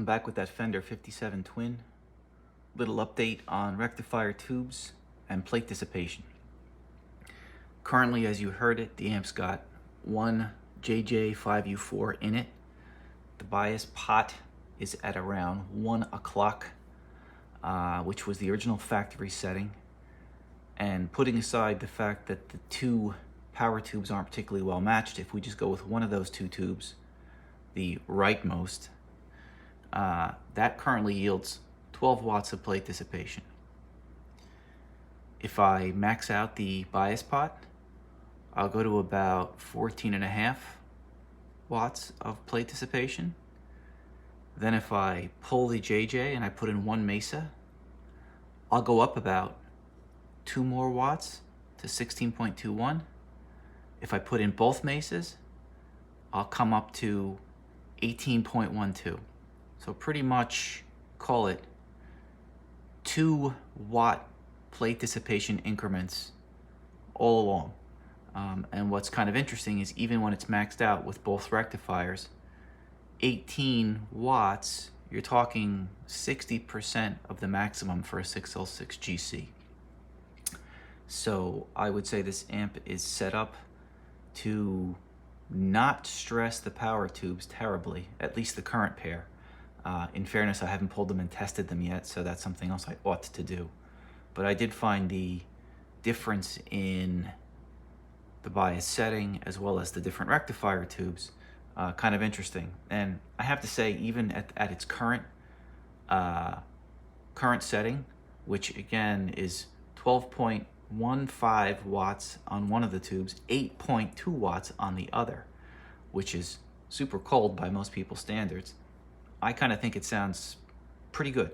back with that Fender 57 Twin. Little update on rectifier tubes and plate dissipation. Currently, as you heard it, the amp's got one JJ5U4 in it. The bias pot is at around 1 o'clock, which was the original factory setting. And putting aside the fact that the two power tubes aren't particularly well matched, if we just go with one of those two tubes, the rightmost, that currently yields 12 watts of plate dissipation. If I max out the bias pot, I'll go to about 14.5 watts of plate dissipation. Then if I pull the JJ and I put in one Mesa, I'll go up about 2 more watts to 16.21. If I put in both Mesas, I'll come up to 18.12. So pretty much call it 2 watt plate dissipation increments all along. And what's kind of interesting is even when it's maxed out with both rectifiers, 18 watts, you're talking 60% of the maximum for a 6L6-GC. So I would say this amp is set up to not stress the power tubes terribly, at least the current pair. In fairness, I haven't pulled them and tested them yet, so that's something else I ought to do. But I did find the difference in the bias setting as well as the different rectifier tubes kind of interesting. And I have to say, even at its current setting, which again is 12.15 watts on one of the tubes, 8.2 watts on the other, which is super cold by most people's standards, I kind of think it sounds pretty good.